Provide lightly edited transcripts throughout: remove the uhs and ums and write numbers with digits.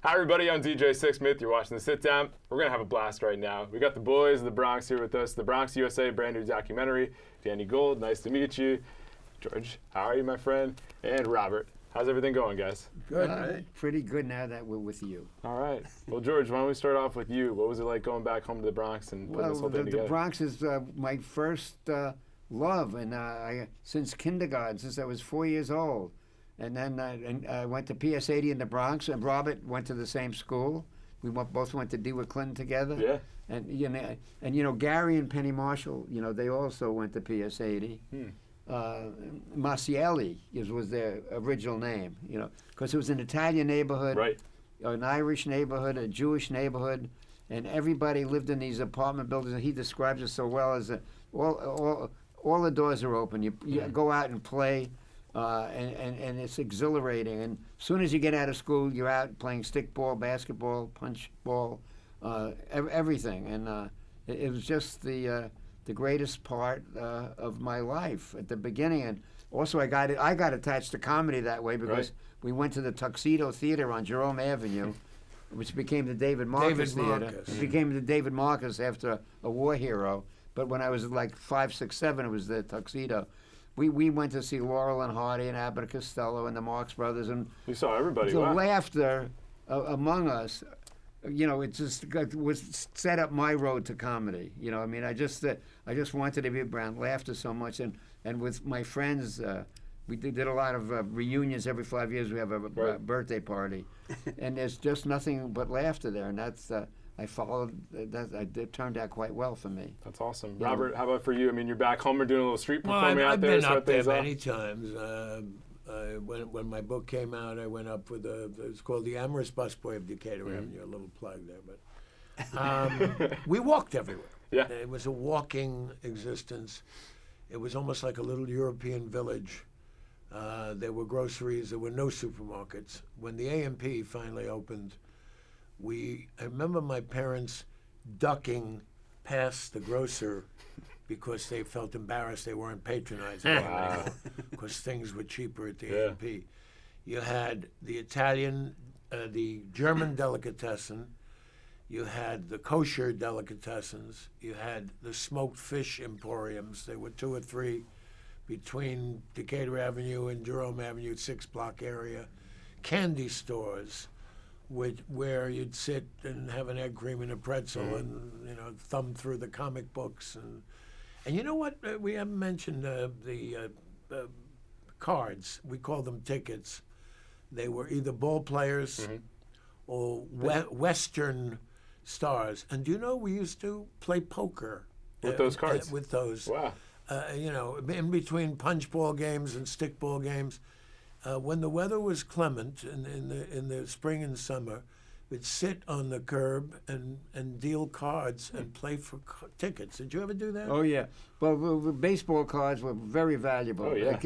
Hi, everybody. I'm DJ Sixsmith. You're watching The Sit Down. We're going to have a blast right now. We got the boys of the Bronx here with us. The Bronx USA brand new documentary. Danny Gold, nice to meet you. George, how are you, my friend? And Robert, how's everything going, guys? Good. Pretty good now that we're with you. All right. Well, George, why don't we start off with you? What was it like going back home to the Bronx and putting this whole thing together? The Bronx is my first love, and since kindergarten, since I was 4 years old. And then I went to PS 80 in the Bronx, and Robert went to the same school. We both went to DeWitt Clinton together. Yeah. And Gary and Penny Marshall, they also went to PS 80. Marcielli was their original name, because it was an Italian neighborhood, right, an Irish neighborhood, a Jewish neighborhood, and everybody lived in these apartment buildings. And he describes it so well as all the doors are open. You go out and play. And it's exhilarating. And as soon as you get out of school, you're out playing stickball, basketball, punch ball, everything. And it was just the greatest part of my life at the beginning. And also, I got attached to comedy that way because we went to the Tuxedo Theater on Jerome Avenue, which became the David Marcus Theater. It became the David Marcus after a war hero. But when I was like 5, 6, 7, it was the Tuxedo. We went to see Laurel and Hardy and Abbott and Costello and the Marx Brothers, and you saw everybody. The laughter among us, it just was set up my road to comedy. I just wanted to be around laughter so much, and with my friends, we did a lot of reunions every 5 years. We have a birthday party, and there's just nothing but laughter there, and that's. I followed that. It turned out quite well for me. That's awesome. Robert, how about for you? I mean, you're back home. We're doing a little street performing out there. I've been up there many times. When my book came out, I went up with it's called The Amorous Busboy of Decatur Avenue. A little plug there, but we walked everywhere. Yeah, it was a walking existence. It was almost like a little European village. There were groceries. There were no supermarkets. When the A&P finally opened, I remember my parents ducking past the grocer because they felt embarrassed they weren't patronizing because things were cheaper at the A&P. You had the Italian, the German delicatessen, you had the kosher delicatessens, you had the smoked fish emporiums. There were 2 or 3 between Decatur Avenue and Jerome Avenue, 6-block area, candy stores, where you'd sit and have an egg cream and a pretzel and thumb through the comic books and you know what, we haven't mentioned the cards. We call them tickets. They were either ball players or Western stars. And do you know we used to play poker with those cards? With those, wow. In between punch ball games and stickball games. When the weather was clement in the spring and summer, we'd sit on the curb and deal cards and play for tickets. Did you ever do that? Oh yeah. Well, baseball cards were very valuable. Oh yeah.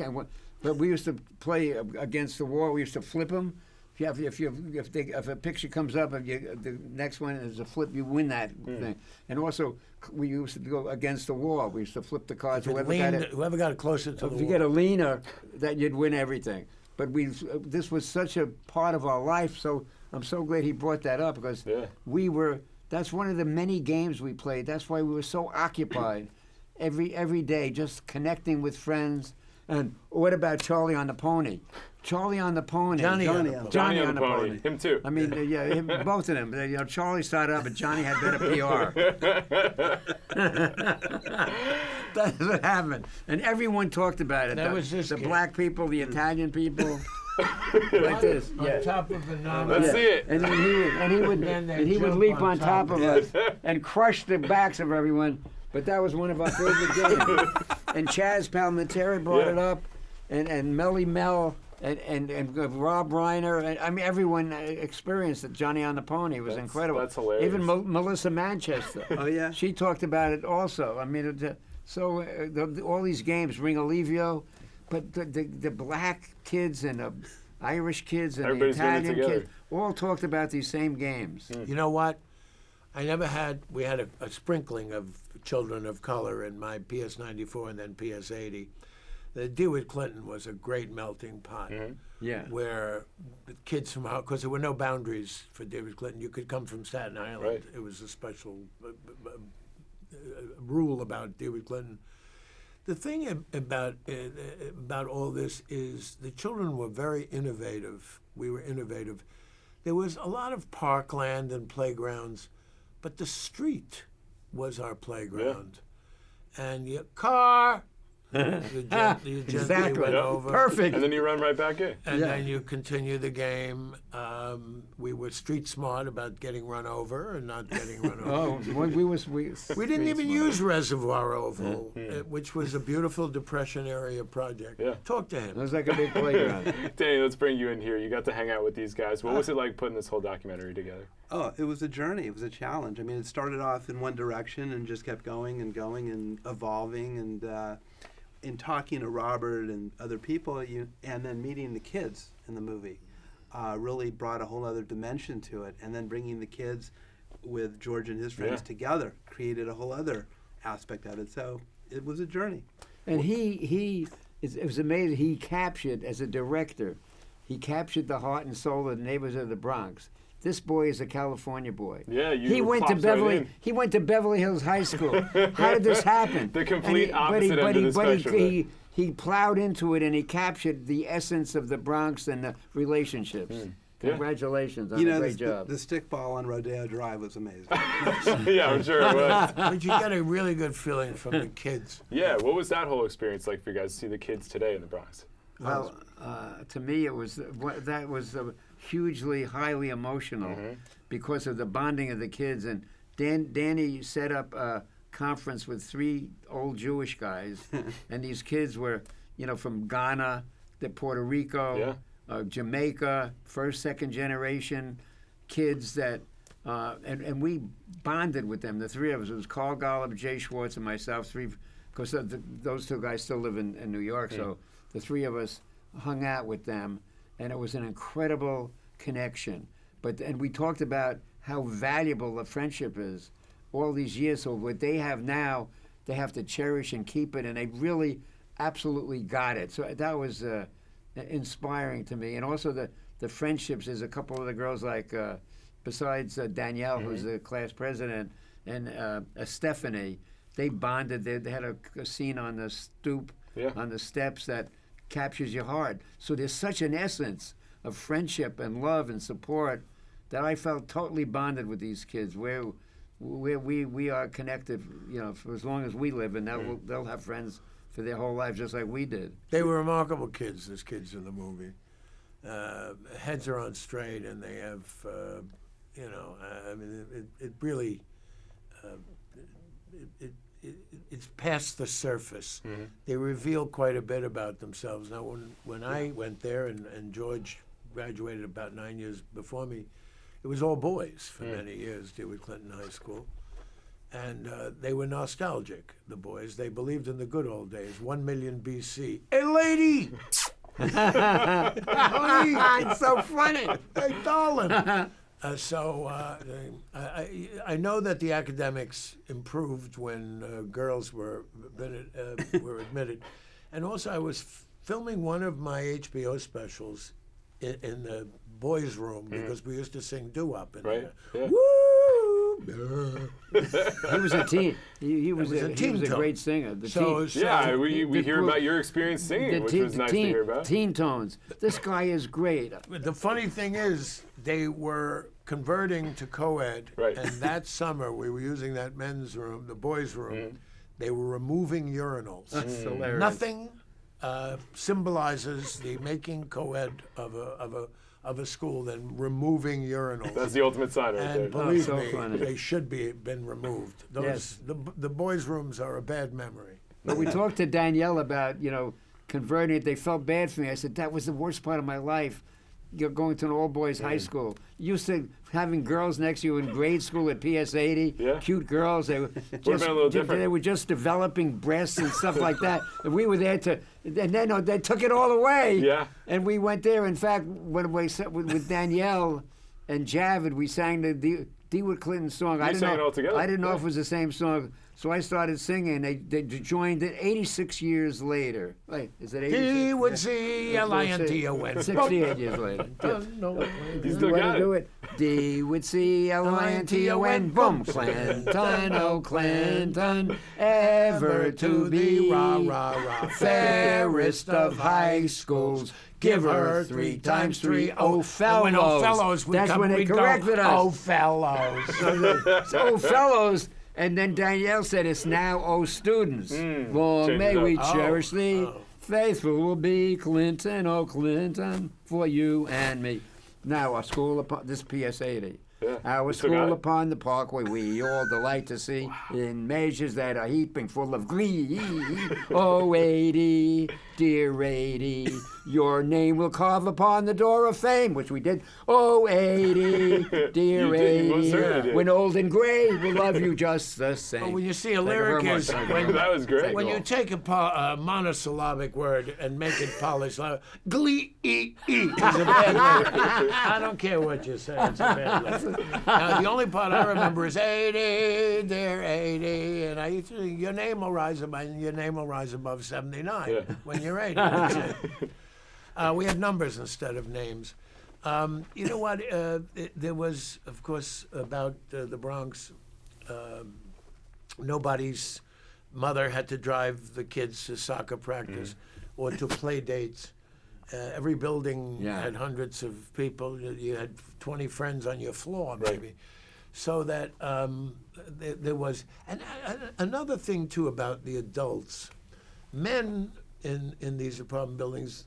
But we used to play against the wall. We used to flip them. If a picture comes up and the next one is a flip, you win that thing. And also, we used to go against the wall. We used to flip the cards. Whoever got it closer to the wall. If you get a leaner, that you'd win everything. But this was such a part of our life, so I'm so glad he brought that up because that's one of the many games we played. That's why we were so occupied every day, just connecting with friends. And what about Charlie on the Pony? Charlie on the Pony. Johnny on the Pony. Him too. I mean, both of them. Charlie started out, but Johnny had better PR. That's what happened. And everyone talked about it. That was just the black people, the Italian people. Like this. On top of the Let's see it. And then he would leap on top of us and crush the backs of everyone. But that was one of our favorite games. And Chaz Palminteri brought it up, and Melly Mel, and Rob Reiner. I mean, everyone experienced it. Johnny on the Pony was incredible. That's hilarious. Even Melissa Manchester. Oh, yeah? She talked about it also. I mean, all these games, Ring Olivio, but the black kids and the Irish kids and the Italian kids all talked about these same games. You know what? We had a sprinkling of children of color in my PS 94 and then PS 80. DeWitt Clinton was a great melting pot. Yeah. Where the kids from out, because there were no boundaries for DeWitt Clinton. You could come from Staten Island. Right. It was a special rule about DeWitt Clinton. The thing about all this is the children were very innovative. We were innovative. There was a lot of parkland and playgrounds, but the street was our playground. And your car, you gently Exactly. went over. Perfect. And then you run right back in. And then you continue the game. We were street smart about getting run over and not getting run over. We We didn't even use Reservoir Oval, which was a beautiful Depression area project. Yeah. Talk to It him. was like a big playground. Danny, let's bring you in here. You got to hang out with these guys. What was it like putting this whole documentary together? Oh, it was a journey. It was a challenge. I mean, it started off in one direction and just kept going and evolving and in talking to Robert and other people, and then meeting the kids in the movie, really brought a whole other dimension to it. And then bringing the kids with George and his friends together created a whole other aspect of it. So it was a journey. And it was amazing. He captured, as a director, he captured the heart and soul of the neighbors of the Bronx. This boy is a California boy. Yeah, he went to Beverly. He went to Beverly Hills High School. How did this happen? The complete opposite end of the spectrum. He plowed into it and he captured the essence of the Bronx and the relationships. Congratulations on a great job. The stickball on Rodeo Drive was amazing. Yeah, I'm sure it was. But you get a really good feeling from the kids. Yeah, what was that whole experience like for you guys to see the kids today in the Bronx? Well, to me, it was that was hugely, highly emotional because of the bonding of the kids. And Danny set up a conference with 3 old Jewish guys, and these kids were, from Ghana, Puerto Rico, Jamaica, first, second generation kids that, and we bonded with them. The 3 of us. It was Carl Gollop, Jay Schwartz, and myself. Because those 2 guys still live in New York, so the 3 of us hung out with them, and it was an incredible connection. And we talked about how valuable a friendship is all these years. So what they have now, they have to cherish and keep it, and they really absolutely got it. So that was inspiring to me. And also the friendships. There's a couple of the girls like, besides Danielle, who's the class president, and Stephanie, they bonded. They had a scene on the stoop, on the steps that captures your heart. So there's such an essence of friendship and love and support that I felt totally bonded with these kids. Where we are connected, for as long as we live, and they'll have friends for their whole lives, just like we did. They were remarkable kids. Those kids in the movie, heads are on straight, and they have, I mean, it really, it's past the surface. They reveal quite a bit about themselves. Now, when I went there, and George graduated about 9 years before me, it was all boys for many years, DeWitt Clinton High School. And they were nostalgic, the boys. They believed in the good old days, 1 million BC. Hey, lady! Honey! It's so funny. Hey, darling! I know that the academics improved when girls were admitted. And also, I was filming one of my HBO specials in the boys' room because we used to sing doo-wop in there. Yeah. Woo! He was a teen. He was a great singer. We hear about your experience singing, which was nice to hear about. Teen tones. This guy is great. The funny thing is, they were converting to co-ed, and that summer we were using that men's room, the boys' room. They were removing urinals. That's hilarious. Nothing symbolizes the making co-ed of a school than removing urinals. That's the ultimate sign right there. And believe so me, funny. they should be been removed. The boys' rooms are a bad memory. But we talked to Danielle about, converting it. They felt bad for me. I said, that was the worst part of my life. You're going to an all-boys high school. Used to having girls next to you in grade school at PS 80, cute girls. They were different. They were just developing breasts and stuff like that. And we were there and then they took it all away. Yeah. And we went there. In fact, when we with Danielle and Javid, we sang the DeWitt Clinton song. You sang it all together? I didn't know if it was the same song. So I started singing. They joined it 86 years later. Wait, is it 86? D-would-see-a-lion-to-you-win. 68 years later. You still got do it. it. D-would-see-a-lion-to-you-win. Boom. Clinton, oh Clinton, ever to be rah, rah, rah. fairest of high schools. Give her 3 times 3 oh fellows. When oh fellows would That's come, when they we'd go, corrected us. oh fellows. Oh fellows. And then Danielle said, it's now, oh students. Long Change may it up. we Oh, cherish thee. oh. Faithful will be Clinton, oh Clinton, for you and me. Now our school upon this PS 80. Yeah. Our You still got school it? upon the parkway we all delight to see in measures that are heaping full of glee. Oh 80, dear 80, your name will carve upon the door of fame, which we did. Oh 80, dear You did, you most 80, certainly did. when old and gray will love you just the same. Well, when you see a Thank you lyric very is much. when, That was great. when you take a monosyllabic word and make it polished, like glee is a bad word. I don't care what you say, it's a bad word. Now, the only part I remember is 80, dear 80, and I used to think your name will rise above 79 Yeah. when you're 80. That's it. We had numbers instead of names. You know what? There was, of course, about the Bronx. Nobody's mother had to drive the kids to soccer practice or to play dates. Every building Yeah. had hundreds of people. You had 20 friends on your floor, Right. maybe. So that there was. And another thing, too, about the adults. Men in these apartment buildings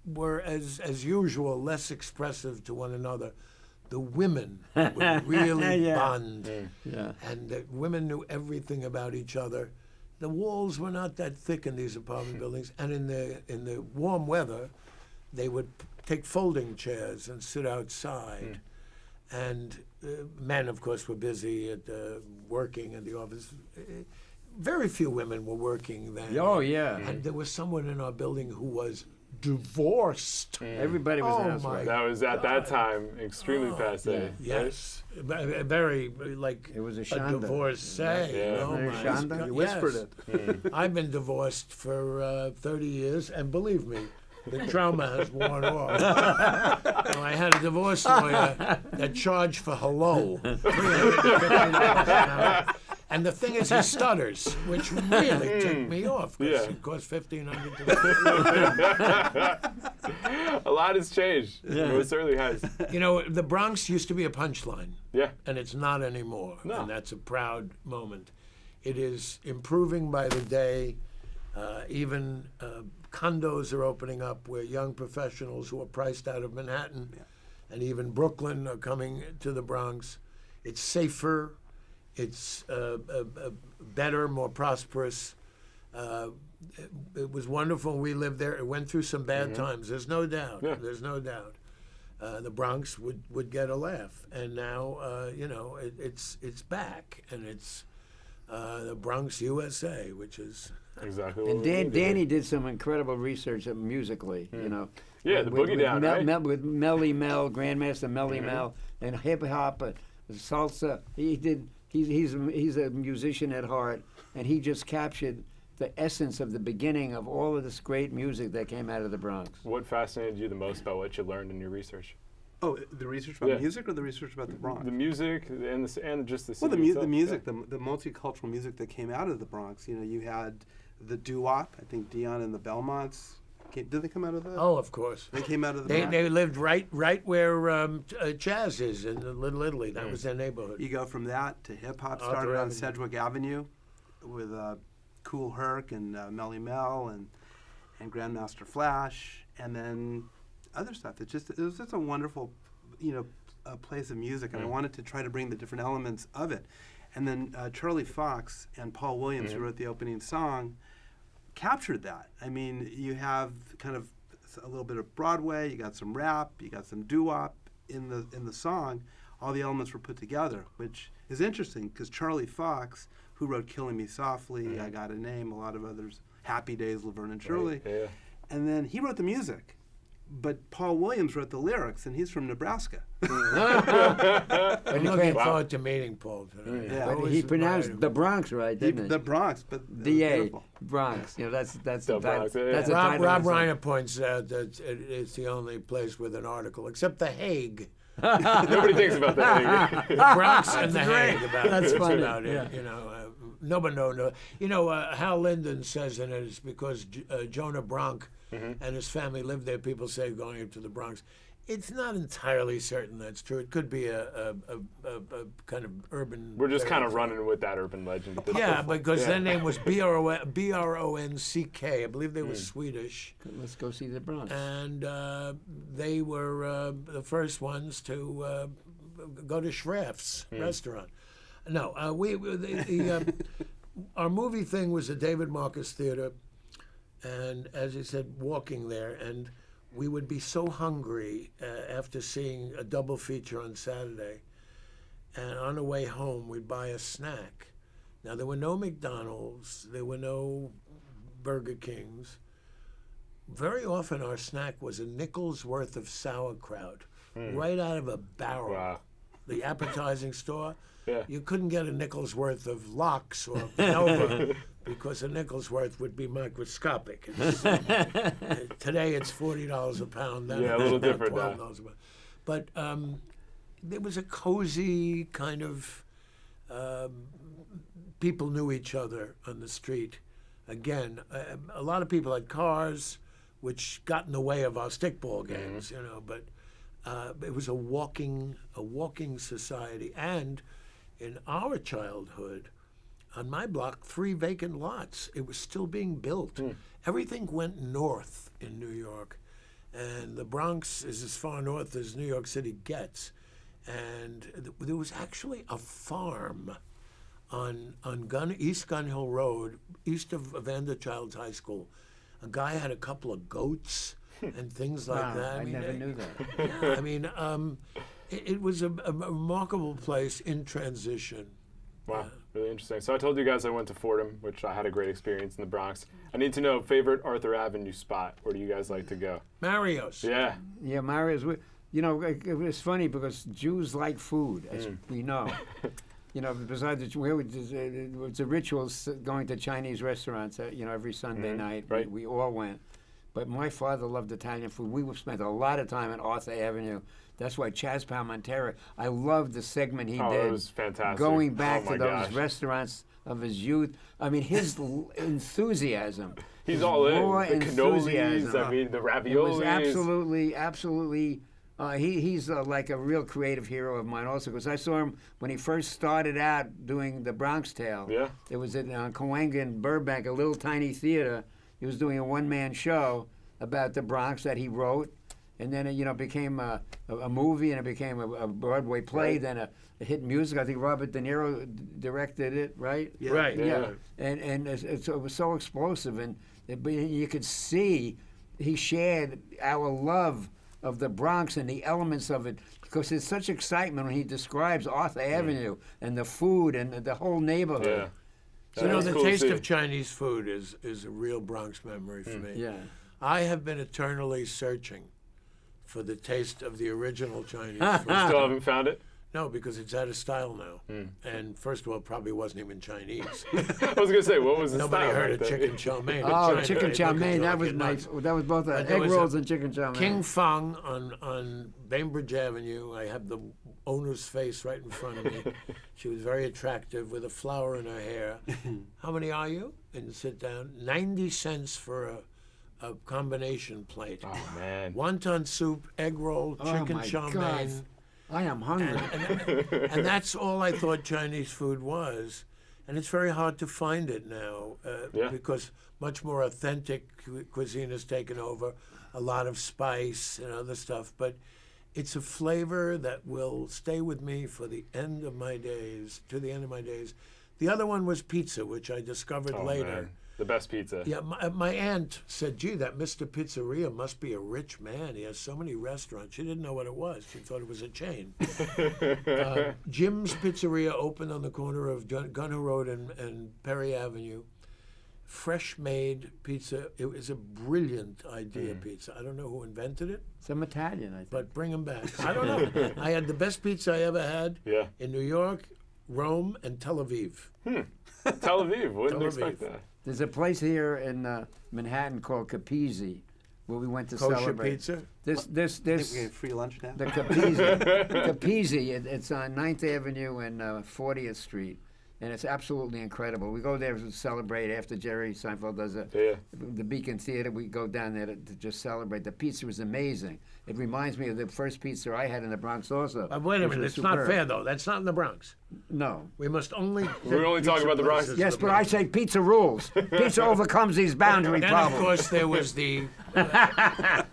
were, as usual, less expressive to one another. The women would really Yeah. bond, Yeah. and the women knew everything about each other. The walls were not that thick in these apartment buildings, and in the warm weather, they would take folding chairs and sit outside. And men, of course, were busy at working in the office. Very few women were working then. Oh, yeah. And there was someone in our building who was divorced. Everybody was an Oh, housewife. my That was at that time extremely passe. Yes, very like It was a a shanda. divorcée. Yeah. Oh Very my shanda. God, You whispered yes. it. I've been divorced for 30 years, and believe me, the trauma has worn off. I had a divorce lawyer that charged for hello, $350 an hour. And the thing is, he stutters, which really ticked me off because Yeah. it cost $1,500. A lot has changed. It most certainly has. You know, the Bronx used to be a punchline. Yeah. And it's not anymore. No. And that's a proud moment. It is improving by the day. Even condos are opening up where young professionals who are priced out of Manhattan and even Brooklyn are coming to the Bronx. It's safer. It's better, more prosperous. It was wonderful. We lived there. It went through some bad times. There's no doubt. Yeah. There's no doubt. The Bronx would get a laugh, and now it's back, and it's the Bronx, USA, which is Exactly. What And we needed. Danny did some incredible research musically, you know. Yeah, the Boogie Down, right? With Melly Mel, Grandmaster Melly Mel, and hip hop, salsa. He's a musician at heart, and he just captured the essence of the beginning of all of this great music that came out of the Bronx. What fascinated you the most about what you learned in your research? Oh, the research about Yeah. music or the research about the Bronx? The music and just the Well, city itself. the music, the multicultural music that came out of the Bronx. You know, you had the doo-wop. I think Dion and the Belmonts. Did they come out of the? Oh, of course. They came out of the. They, Bronx? they lived right where Chaz is in Little Italy. That was their neighborhood. You go from that to hip hop. Arthur Started on Avenue. Sedgwick Avenue with Cool Herc and Melly Mel and Grandmaster Flash, and then other stuff. It was just a wonderful, a place of music, and I wanted to try to bring the different elements of it. And then Charlie Fox and Paul Williams, who wrote the opening song, captured that. I mean, you have kind of a little bit of Broadway, you got some rap, you got some doo-wop in the song. All the elements were put together, which is interesting because Charlie Fox, who wrote "Killing Me Softly," "I Got a Name," a lot of others, "Happy Days," Laverne and Shirley, Yeah. and then he wrote the music. but Paul Williams wrote the lyrics, and he's from Nebraska. I'm looking forward to meeting Paul today. Yeah. But he pronounced the Bronx right, didn't he? The Bronx, but D.A. Bronx. That's the Bronx, title. yeah. That's the Rob title of the song. Reiner points out that it's the only place with an article, except The Hague. Nobody thinks about that. The Bronx and The Hague about That's it. funny, About it. yeah. You know, nobody no. You know, Hal Linden says in it, it's because Jonah Bronk and his family lived there. People say going up to the Bronx. It's not entirely certain that's true. It could be a kind of urban. We're just kind of fairy tale. running with that urban legend. At this Yeah, point. because their name was Bronck. I believe they were Swedish. Let's go see the Bronx. And they were the first ones to go to Schreff's restaurant. No, our movie thing was at David Marcus Theater, and as you said, walking there, and we would be so hungry after seeing a double feature on Saturday, and on the way home we'd buy a snack. Now there were no McDonald's, there were no Burger Kings. Very often our snack was a nickel's worth of sauerkraut, right out of a barrel. Wow. The appetizing store, Yeah. you couldn't get a nickel's worth of lox or Nova because a nickel's worth would be microscopic. Today it's $40 a pound. Then Yeah, a it's little about different now. $12 a pound. But there was a cozy kind of people knew each other on the street. Again, a lot of people had cars, which got in the way of our stickball games, you know. But it was a walking society. And in our childhood, on my block, 3 vacant lots. It was still being built. Everything went north in New York, and the Bronx is as far north as New York City gets. And there was actually a farm on East Gun Hill Road, east of Vanderchild's High School. A guy had a couple of goats and things like Wow, that. I never knew that. Yeah, I mean, it was a remarkable place in transition. Wow, really interesting. So I told you guys I went to Fordham, which I had a great experience in the Bronx. I need to know, favorite Arthur Avenue spot. Where do you guys like to go? Mario's. Yeah. Yeah, Mario's. You know, it was funny because Jews like food, as we know. You know, besides it's a ritual going to Chinese restaurants. You know, every Sunday night Right. we all went. But my father loved Italian food. We spent a lot of time at Arthur Avenue. That's why Chaz Palminteri. I loved the segment he Oh, did. it was fantastic. Going back Oh to my those gosh. restaurants of his youth. I mean, his enthusiasm. He's his all in. raw The cannolis, enthusiasm. I mean, the It raviolis. was absolutely. He's like a real creative hero of mine also, because I saw him when he first started out doing the Bronx Tale. Yeah. It was at Cahuenga in Burbank, a little tiny theater. He was doing a one-man show about the Bronx that he wrote, and then it became a movie, and it became a Broadway play, Right. then a hit music. I think Robert De Niro directed it, right? Yeah. Right. Yeah, and it was so explosive, and but you could see he shared our love of the Bronx and the elements of it, because there's such excitement when he describes Arthur Avenue and the food and the whole neighborhood. Yeah. You know, That's the cool to taste see. of Chinese food is a real Bronx memory for me. Yeah. I have been eternally searching for the taste of the original Chinese Still food. haven't found it? No, because it's out of style now. And first of all, it probably wasn't even Chinese. I was going to say, what was the Nobody style heard back of then? chicken chow mein. in Oh, China. chicken They chow look at mein. you That like was you're nice. nuts. That was both But there egg was rolls a and chicken chow mein. King Fong on Bainbridge Avenue. I have the owner's face right in front of me. She was very attractive with a flower in her hair. How many are you? And sit down. 90 cents for a combination plate. Oh, man. Wonton soup, egg roll, Oh, chicken my chow God. mein. I am hungry. And that's all I thought Chinese food was. And it's very hard to find it now Yeah. because much more authentic cuisine has taken over, a lot of spice and other stuff. But it's a flavor that will stay with me for the end of my days, to the end of my days. The other one was pizza, which I discovered Oh, later. man. The best pizza. Yeah, my aunt said, gee, that Mr. Pizzeria must be a rich man. He has so many restaurants. She didn't know what it was. She thought it was a chain. Jim's Pizzeria opened on the corner of Gunner Road and Perry Avenue. fresh-made pizza. It was a brilliant idea, pizza. I don't know who invented it, Some Italian, I think. but bring them back. I don't know. I had the best pizza I ever had Yeah. in New York, Rome, and Tel Aviv. Tel Aviv. Wouldn't Tel expect Aviv. that. There's a place here in Manhattan called Capizzi, where we went to Kosher celebrate. pizza. I think we get free lunch now. The Capizzi, it's on 9th Avenue and 40th Street, and it's absolutely incredible. We go there to celebrate after Jerry Seinfeld does the Beacon Theater. We go down there to just celebrate. The pizza was amazing. It reminds me of the first pizza I had in the Bronx also. Wait a which minute, was it's not superb. fair though. That's not in the Bronx. No. We must only. We're only talking about the Bronx. Yes, but I say pizza rules. Pizza overcomes these boundary And problems. of course there was the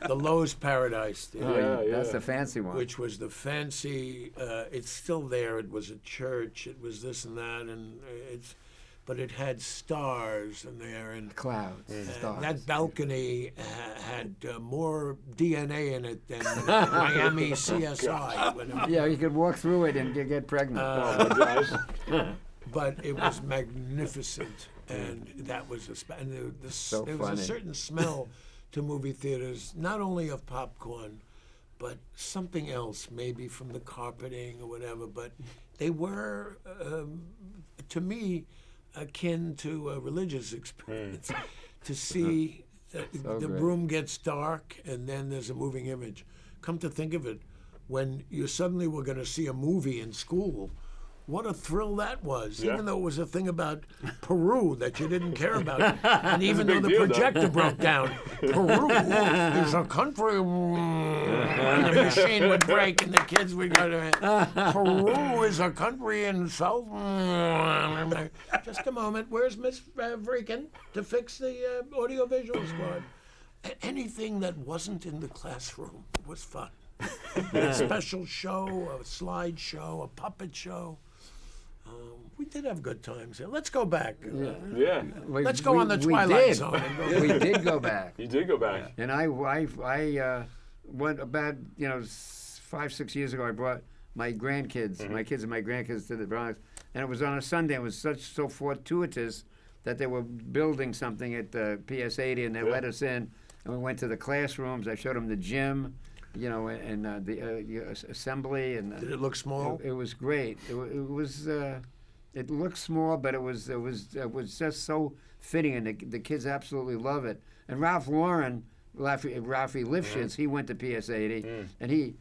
Lowe's Paradise, That's the fancy one. which was the fancy. It's still there. It was a church. It was this and that, and but it had stars in there, and Clouds, stars. that balcony had more DNA in it than Miami CSI. When it- Yeah, you could walk through it and get pregnant. Oh my gosh. But it was magnificent, and that was and there was funny. a certain smell to movie theaters, not only of popcorn, but something else, maybe from the carpeting or whatever. But they were, to me, akin to a religious experience. To see the great. room gets dark, and then there's a moving image. Come to think of it, when you suddenly were going to see a movie in school, what a thrill that was, Yeah. even though it was a thing about Peru that you didn't care about. And even though big the deal, though. projector broke down, Peru is a country, and the machine would break and the kids would go to Peru is a country in South. Just a moment, where's Miss Vreeken to fix the audiovisual squad? Anything that wasn't in the classroom was fun. A special show, a slide show, a puppet show. We did have good times here. Let's go back. Yeah. Let's go on the Twilight did. Zone. and go- We did go back. You did go back. And I went about 5-6 years ago. I brought my grandkids, my kids and my grandkids to the Bronx, and it was on a Sunday. It was so fortuitous that they were building something at PS 80, and they let us in, and we went to the classrooms. I showed them the gym, and the assembly, and Did it look small? it was great. It was. It looked small, but it was just so fitting, and the kids absolutely love it. And Ralph Lauren, Ralphie Lifshitz, he went to PS 80, and he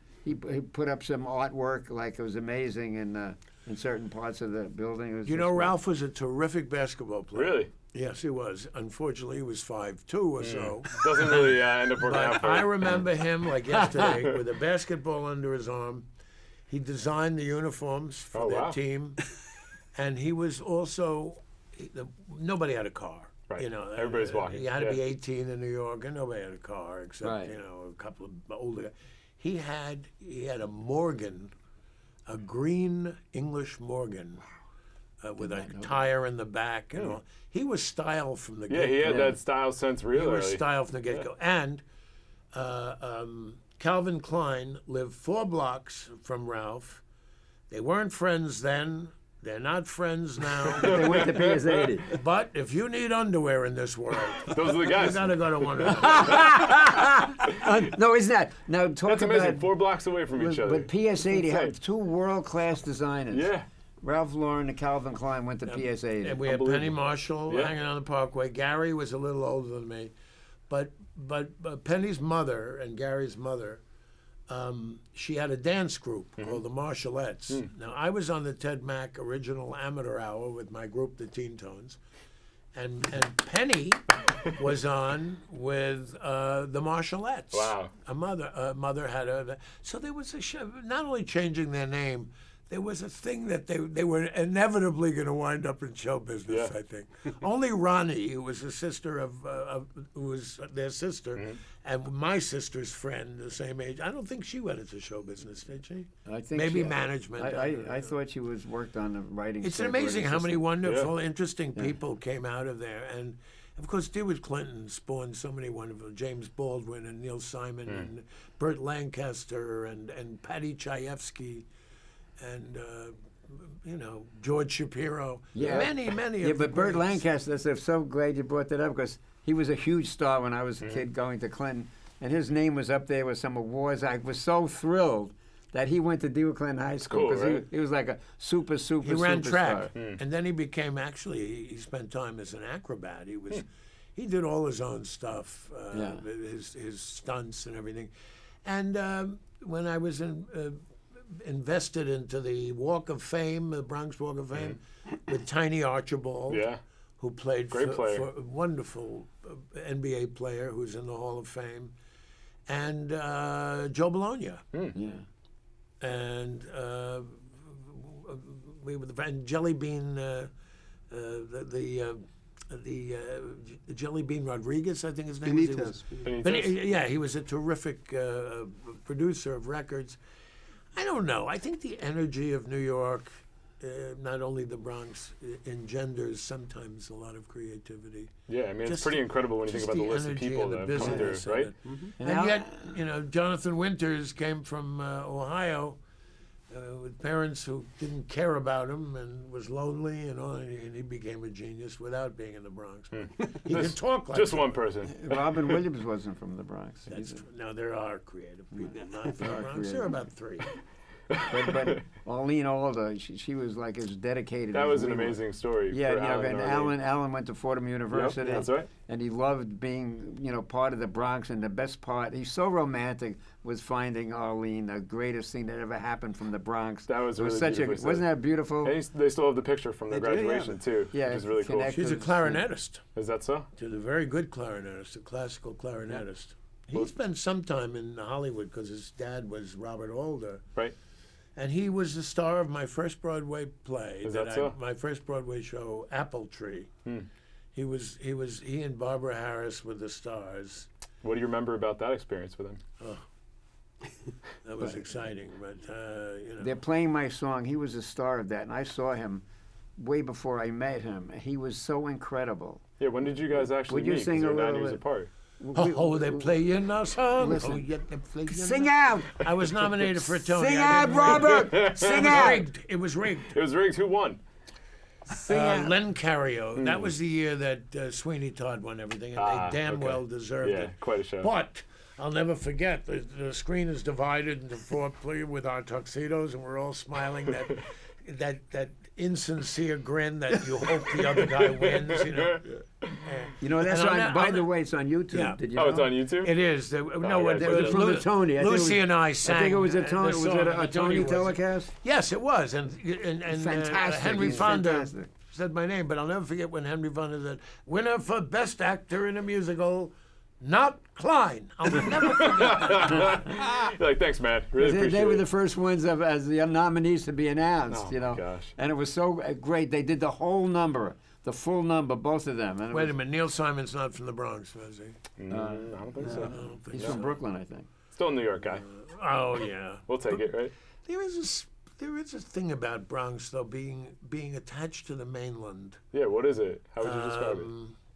put up some artwork, like it was amazing in certain parts of the building. It was You know, just- Ralph was a terrific basketball player. Really? Yes, he was. Unfortunately, he was 5'2" or so. Doesn't really end up working out But for I you. remember him like yesterday with a basketball under his arm. He designed the uniforms for Oh, their wow. team, and he was also. Nobody had a car. Right. You Everybody's walking. had to be Yeah. 18 in New York, and nobody had a car except Right. a couple of older guys. He had a Morgan, a green English Morgan, with a tire in the back and all. He was style from the Yeah, get-go. he had that style sense really He was early. style from the get-go. And Calvin Klein lived 4 blocks from Ralph. They weren't friends then. They're not friends now. They went to PS 80. But if you need underwear in this world, Those are the you guys. got to go to one of them. No, isn't that? Now talk That's amazing. about. 4 blocks away from each other. But PS 80 Insane. had 2 world-class designers. Yeah. Ralph Lauren and Calvin Klein went to PS 80. And we had Penny Unbelievable. Marshall Yeah. hanging on the Parkway. Gary was a little older than me, but Penny's mother and Gary's mother, she had a dance group called the Marshallettes. Now I was on the Ted Mack original amateur hour with my group, the Teen Tones, and Penny was on with the Marshallettes. Wow. A mother had a. So there was a show, not only changing their name. There was a thing that they were inevitably going to wind up in show business. Yeah. I think only Ronnie, who was a sister who was their sister, and my sister's friend, the same age. I don't think she went into show business, did she? I think Maybe she- management. I thought she was worked on the writing. It's staff, amazing how many assistant. wonderful, interesting people came out of there. And, of course, DeWitt Clinton spawned so many wonderful, James Baldwin and Neil Simon and Burt Lancaster and Patty Chayefsky and George Shapiro. Yeah. Many Yeah, of the but Burt greats. Lancaster, I'm so glad you brought that up because he was a huge star when I was a kid going to Clinton, and his name was up there with some awards. I was so thrilled that he went to DeWitt Clinton High School Cool, because right? he was like a super He ran superstar. track, and then he became he spent time as an acrobat. He did all his own stuff, Yeah. his stunts and everything. And when I was invested into the Walk of Fame, the Bronx Walk of Fame, with Tiny Archibald, Yeah. who played Great player. for a wonderful NBA player who's in the Hall of Fame, and Joe Bologna. Yeah. And we were and Jelly Bean, Jelly Bean Rodriguez, I think his name was. Benitez. But he was a terrific producer of records. I don't know. I think the energy of New York, not only the Bronx, engenders sometimes a lot of creativity. Yeah, I mean, it's Just pretty incredible when you think just about the the list of energy people and that the have come business through, of right? it. And And Al- yet, Jonathan Winters came from Ohio with parents who didn't care about him and was lonely and all, and he became a genius without being in the Bronx. He could talk like Just that. one person. Robin Williams wasn't from the Bronx. That's either. true. Now, there are creative people not from There the are Bronx. creative. There are about three. But Arlene Alda, she was like as dedicated. That as was an we were. amazing story. Yeah, for you know, Alan and Arlene. Alan went to Fordham University. Yep, that's right. And he loved being, part of the Bronx. And the best part, he's so romantic, was finding Arlene, the greatest thing that ever happened from the Bronx. That was It really such beautifully said. Wasn't that beautiful? And they still have the picture from their They do, yeah. graduation too, Yeah, which is really cool. connect- She's a clarinetist. Is that so? She's a very good clarinetist, a classical clarinetist. He spent some time in Hollywood because his dad was Robert Alder. Right. And he was the star of my first Broadway play. Is that so? My first Broadway show, Apple Tree. He and Barbara Harris were the stars. What do you remember about that experience with him? That was exciting, but They're playing my song. He was the star of that. And I saw him way before I met him. He was so incredible. Yeah, when did you guys actually Would you meet? 'Cause sing you're a 9 little years bit? apart. they play in our song. Listen. Oh, yet they play in Sing our- out! I was nominated for a Tony. Sing I out, didn't win. Robert! Sing out! Rigged. It was rigged. It was rigged. Who won? Sing out. Len Cario. That was the year that Sweeney Todd won everything, and they damn okay. well deserved Yeah, it. quite a show. But I'll never forget the screen is divided into four with our tuxedos, and we're all smiling. That insincere grin that you hope the other guy wins. That's And on, by the way, it's on YouTube. Yeah. Did you Oh, know? it's on YouTube? It is. No, right. it Was it from the Tony? I think it Lucy was- and I sang. I think it was a the Tony. Was song, it and a the Tony was- telecast? Yes, it was, and Fantastic. Henry He's Fonda fantastic. said my name, but I'll never forget when Henry Fonda said, "Winner for Best Actor in a Musical, not Klein." I'll never forget that. You're like, thanks, man. Really appreciate They were it. the first ones as the nominees to be announced. Oh, my gosh. And it was so great. They did the whole number, the full number, both of them. And it Wait a was- minute, Neil Simon's not from the Bronx, was he? I don't think so. He's from Brooklyn, I think. Still a New York guy. Oh yeah. We'll take it, right? There is a thing about Bronx though being attached to the mainland. Yeah, what is it? How would you describe it?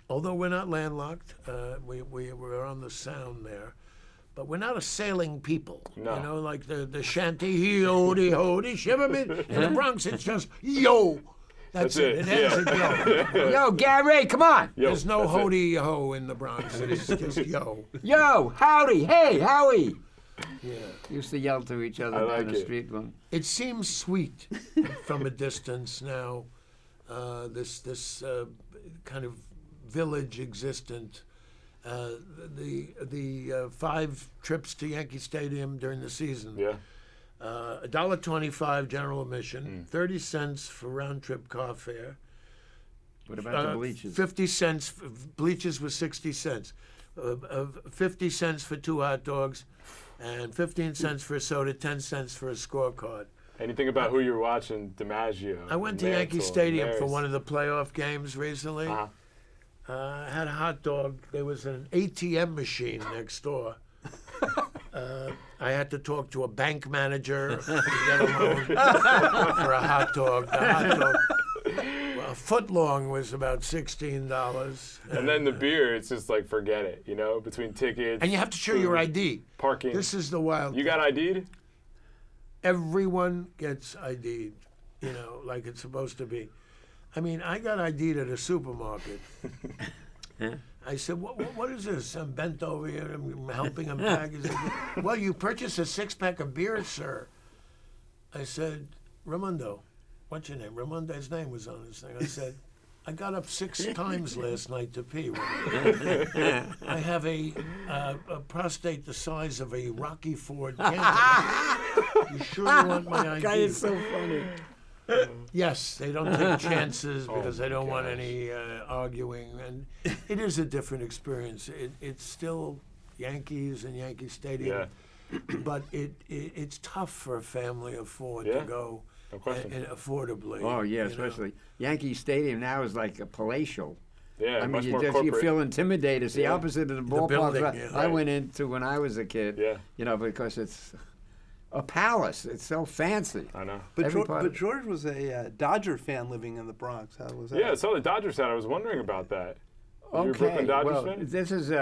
Although we're not landlocked, we're on the Sound there, but we're not a sailing people. No. Like the shanty, hee-ho-dee, ho-dee, shiver me. In the Bronx, it's just yo. That's it. It ends at yo. Yo, Gary, come on! Yo, There's no that's it. ho-dee-ho in the Bronx. It's just yo. Yo, howdy, hey, Howie! Yeah. Used to yell to each other I down like the it. street. One. It seems sweet from a distance now. This kind of village existent. The 5 trips to Yankee Stadium during the season. Yeah. $1.25 general admission, 30 cents for round trip car fare. What about the bleachers? 50 cents. Bleachers was 60 cents. 50 cents for 2 hot dogs, and 15 cents for a soda, 10 cents for a scorecard. Anything about who you're watching? DiMaggio. I went to Mantle, Yankee Stadium for Maris. one of the playoff games recently. Uh-huh. I had a hot dog. There was an ATM machine next door. I had to talk to a bank manager to get a loan for a hot dog. The hot dog, a foot long, was about $16. And then the beer, it's just like, forget it, between tickets. And you have to show your ID. Parking. This is the wild. You got ID'd? Everyone gets ID'd. you know, like it's supposed to be. I mean, I got ID'd at a supermarket. I said, what is this? I'm bent over here. I'm helping him pack. He said, well, you purchased a 6-pack of beer, sir. I said, Raimondo, what's your name? Raimondo, his name was on his thing. I said, I got up 6 times last night to pee. I have a prostate the size of a Rocky Ford Canton. You sure you want my ID? Guy is so funny. Yes, they don't take chances because they don't want any arguing, and it is a different experience. It's still Yankees and Yankee Stadium, but it's tough for a family of 4 to go and affordably. Oh yeah, especially Yankee Stadium now is like a palatial. Yeah, I mean, much more corporate. you feel intimidated. It's the opposite of the ballpark building, I went into when I was a kid. Yeah. You know, because it's a palace. It's so fancy. I know. But George was a Dodger fan living in the Bronx. How was that? Yeah, I saw the Dodgers hat. I was wondering about that. You're a Brooklyn Dodgers fan? This is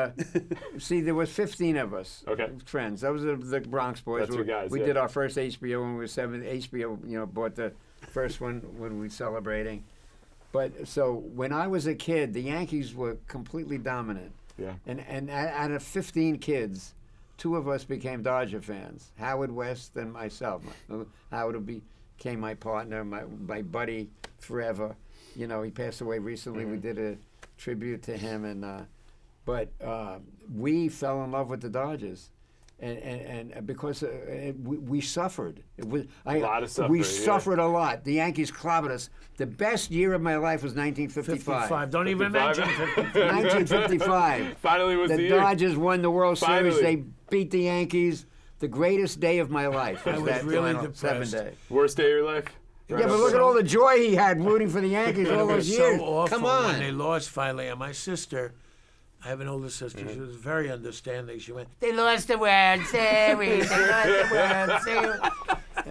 see, there was 15 of us. Okay. Friends. Those are the Bronx boys. That's your guys, We yeah. did our first HBO when we were 7. HBO, bought the first one when we were celebrating. But so when I was a kid, the Yankees were completely dominant. Yeah. And out of 15 kids, 2 of us became Dodger fans, Howard West and myself. Howard became my partner, my buddy forever. You know, he passed away recently. Mm-hmm. We did a tribute to him, but we fell in love with the Dodgers. And because we suffered. It was, a lot of suffering. We suffered a lot. The Yankees clobbered us. The best year of my life was 1955. 55. Don't even mention 55. 1955. Finally was the year. The Dodgers won the World Series. Finally. They beat the Yankees. The greatest day of my life was I was that really final depressed. 7 day. Worst day of your life? Yeah, but look at all the joy he had rooting for the Yankees all It those was years. so awful Come on. when they lost finally. And my sister, I have an older sister. She was very understanding. She went, "They lost the World Series. They lost the World Series."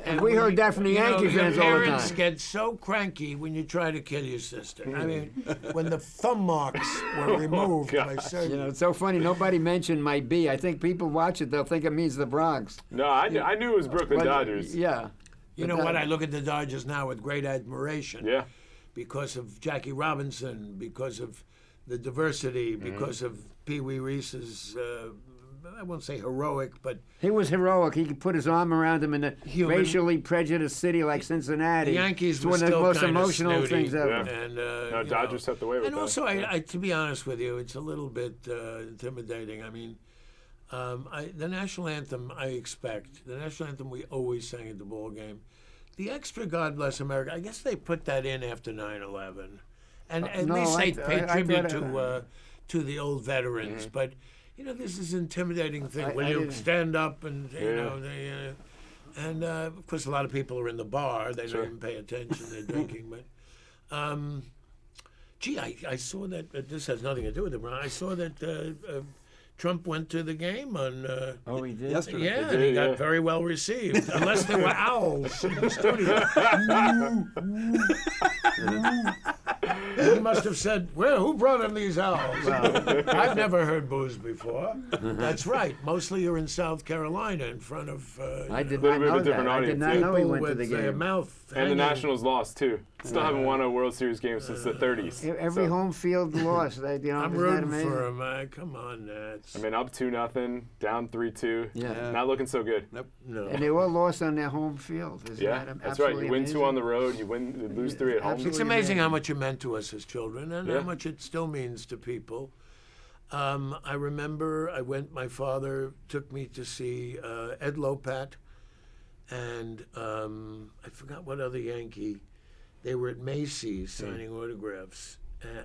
And we heard that from the Yankee fans all the Parents time. get so cranky when you try to kill your sister. I mean, when the thumb marks were removed by surgery. You know, it's so funny. Nobody mentioned my B. I think people watch it, they'll think it means the Bronx. No, I knew it was Brooklyn But, Dodgers. Yeah. You know what? I look at the Dodgers now with great admiration. Yeah. Because of Jackie Robinson, because of the diversity, because of Pee Wee Reese's, I won't say heroic, but He was heroic. He could put his arm around him in a Human. racially prejudiced city like Cincinnati. the Yankees It's were one of the still most kind of emotional snooty. things ever. Yeah. And, No, you Dodgers know. stepped away with And that. also, I, to be honest with you, it's a little bit intimidating. I mean, the national anthem, I expect. The national anthem we always sang at the ball game. The extra God Bless America, I guess they put that in after 9/11. And at no, least they pay I tribute thought to the old veterans. But, you know, this is an intimidating thing. Will I you didn't- stand up and, you Yeah. know, they... and, of course, a lot of people are in the bar. They Sure. don't even pay attention. They're drinking. But, gee, I saw that... this has nothing to do with it. I saw that Trump went to the game on... Oh, he did? Yesterday. yeah, did, and he yeah. got very well received. Unless there were owls in the studio. He must have said, well, who brought in these owls? I've never heard boos before. That's right. Mostly you're in South Carolina in front of I did Little not bit of a know that. different I did audience, not yeah. know he people went to with the their game. mouth And the hanging. Nationals lost, too. Still haven't won a World Series game since the 30s. Every So, home field lost. You know, I'm isn't that rooting amazing? for him. Come on, Nats. I mean, up 2-0, down 3-2. Yeah. Not looking so good. No. And they all lost on their home field. Isn't Yeah, that that's right. You absolutely win amazing? 2 on the road, you lose 3 at home. Absolutely. It's amazing how much it meant to us as children and Yeah. how much it still means to people. I remember my father took me to see Ed Lopat and I forgot what other Yankee. They were at Macy's signing autographs.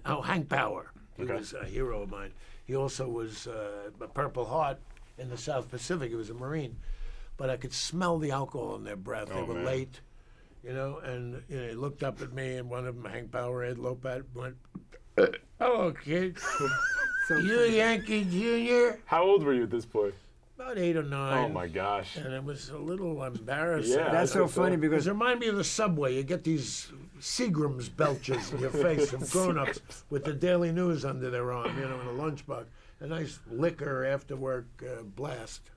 Hank Bauer. He Okay. was a hero of mine. He also was a Purple Heart in the South Pacific. He was a Marine. But I could smell the alcohol in their breath. They Oh, were man. late, you know, and he looked up at me, and one of them, Hank Bauer, Ed Lopat, went, "Hello, kid. You a Yankee Junior?" How old were you at this point? About 8 or 9. Oh, my gosh. And it was a little embarrassing. Yeah, That's I so think so. funny It because reminded me of the subway. You get these Seagram's belches in your face from grown-ups with the Daily News under their arm, you know, in a lunchbox. A nice liquor after work blast.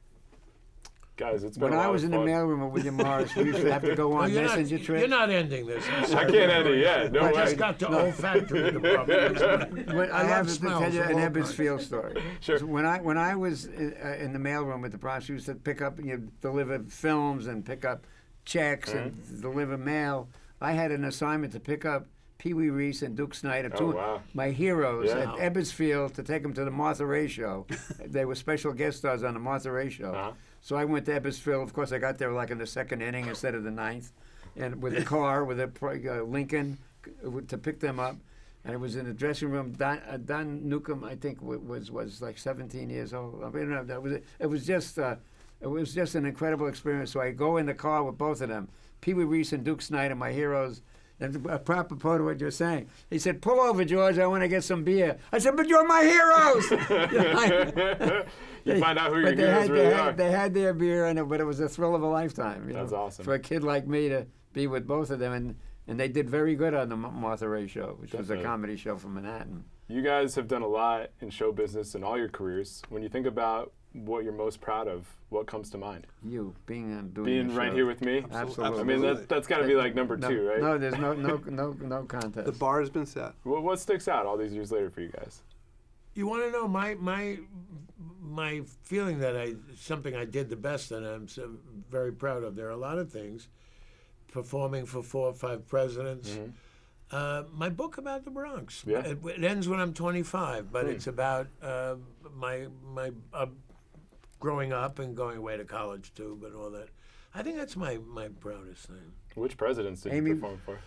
Guys, it's been When a lot I was of in the fun. mailroom with William Morris, we used to have to go on You're messenger not, trips. you're not ending this. I'm I sorry. can't end it yet. No I way. just got to olfactory department. When I love have to smells tell you of an all Ebbets kinds. Field story. Sure. So when I was in the mailroom with the Bronx, we used to pick up, deliver films and pick up checks and deliver mail. I had an assignment to pick up Pee Wee Reese and Duke Snider, two wow. my heroes Yeah. at Ebbets Field, to take them to the Martha Ray show. They were special guest stars on the Martha Ray show. Uh-huh. So I went to Ebbets Field. Of course, I got there like in the second inning instead of the ninth, and with a car with a Lincoln to pick them up. And it was in the dressing room. Don Newcomb, I think, was like 17 years old. I mean, it was just an incredible experience. So I go in the car with both of them, Pee Wee Reese and Duke Snider, my heroes. And apropos to what you're saying, he said, "Pull over, George. I want to get some beer." I said, "But you're my heroes." You find out who your But heroes really are. they had their beer, but it was a thrill of a lifetime. That's awesome. For a kid like me to be with both of them, and they did very good on the Martha Ray show, which was a Definitely. comedy show from Manhattan. You guys have done a lot in show business in all your careers. When you think about what you're most proud of, what comes to mind? You doing Being the right show. here with me. Absolutely. I mean, that's got to be like number No, two, right? No, there's no contest. The bar has been set. What sticks out all these years later for you guys? You want to know my feeling that something I did the best and I'm so very proud of. There are a lot of things. Performing for 4 or 5 presidents. My book about the Bronx. Yeah. It ends when I'm 25, but it's about my growing up and going away to college too, but all that. I think that's my proudest thing. Which presidents did Amy- you perform for?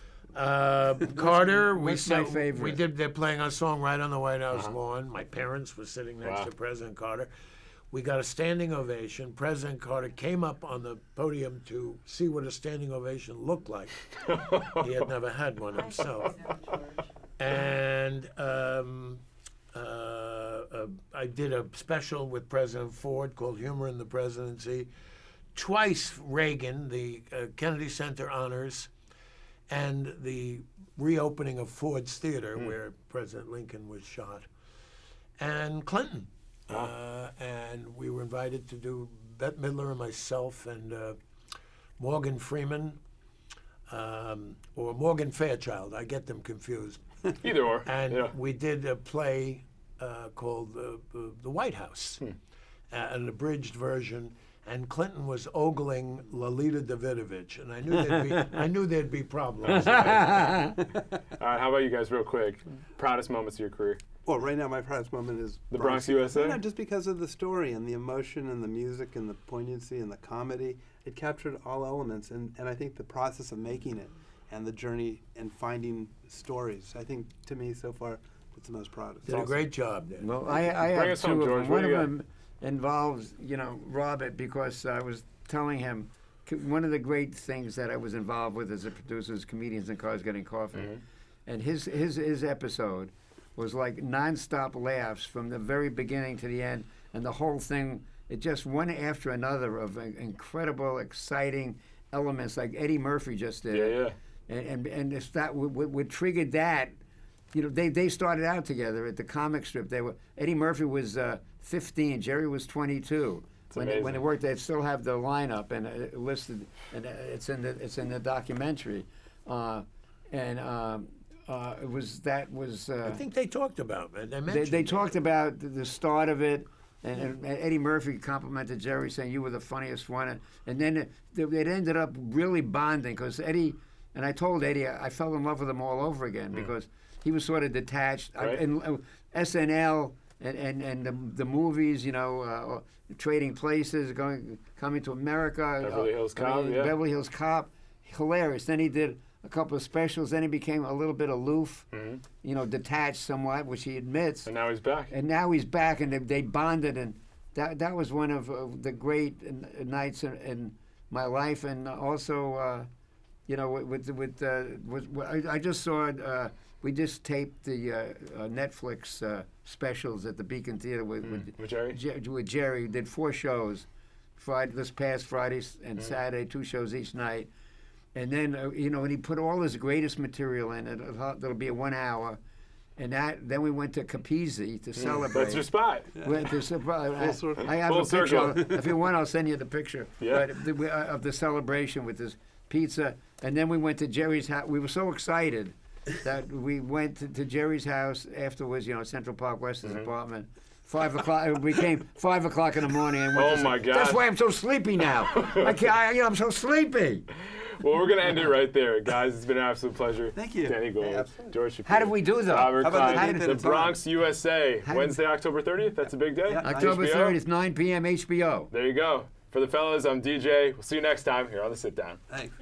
Carter, what's my favorite? They're playing our song right on the White House lawn. My parents were sitting next Wow. to President Carter. We got a standing ovation. President Carter came up on the podium to see what a standing ovation looked like. He had never had one himself. And I did a special with President Ford called Humor in the Presidency. Twice Reagan, the Kennedy Center honors, and the reopening of Ford's Theater, where President Lincoln was shot, and Clinton. And we were invited to do Bette Midler and myself and Morgan Freeman, or Morgan Fairchild. I get them confused. Either or. And yeah. we did a play called The White House, an abridged version. And Clinton was ogling Lolita Davidovich, and I knew there'd be problems. All right, how about you guys, real quick? Proudest moments of your career? Well, right now my proudest moment is The Bronx, USA? No, just because of the story and the emotion and the music and the poignancy and the comedy. It captured all elements, and I think the process of making it and the journey and finding stories, I think, to me, so far, it's the most proudest. Did a great job there. Well, I Bring have us 2 home, of George. them. What One do of you got? them involves, Robert, because I was telling him one of the great things that I was involved with as a producer is Comedians in Cars Getting Coffee. And his episode was like nonstop laughs from the very beginning to the end, and the whole thing, it just one after another of incredible, exciting elements like Eddie Murphy just did. Yeah. And it's that what triggered that. They started out together at the comic strip. Eddie Murphy was 15, Jerry was 22. When they amazing. worked, they still have the lineup and listed, and it's in the documentary. It was. I think they talked about it. They mentioned They it. talked about the start of it, and Eddie Murphy complimented Jerry, saying you were the funniest one. And then it ended up really bonding because Eddie, and I told Eddie I fell in love with him all over again because he was sort of detached. Right. And SNL and the movies, Trading Places, coming to America, Beverly Hills Cop, yeah. Beverly Hills Cop, hilarious. Then he did a couple of specials. Then he became a little bit aloof, detached somewhat, which he admits. And now he's back. And now he's back, and they bonded, and that was one of the great nights in my life. And also, I just saw. We just taped the Netflix specials at the Beacon Theater with Jerry? with Jerry. We did 4 shows, this past Friday and Saturday, 2 shows each night. And then, when he put all his greatest material in it, it'll be a 1 hour. then we went to Capizzi to celebrate. That's your spot. Went to Full circle. I have Full a picture. circle. If you want, I'll send you the picture. Yeah. But of the celebration with this pizza, and then we went to Jerry's house. We were so excited that we went to Jerry's house afterwards. Central Park West's apartment. 5 o'clock. We came 5 o'clock in the morning. And went Oh to my God. That's why I'm so sleepy now. I'm so sleepy. Well, we're going to end it right there. Guys, it's been an absolute pleasure. Thank you. Danny Gold, Yeah, absolutely. George Shapiro. How did we do, though? Robert How about the Klein, date the and time? Bronx, USA. How did- Wednesday, October 30th. That's a big day. Yeah. October HBO? 30th, 9 p.m. HBO. There you go. For the fellas, I'm DJ. We'll see you next time here on The Sit Down. Thanks.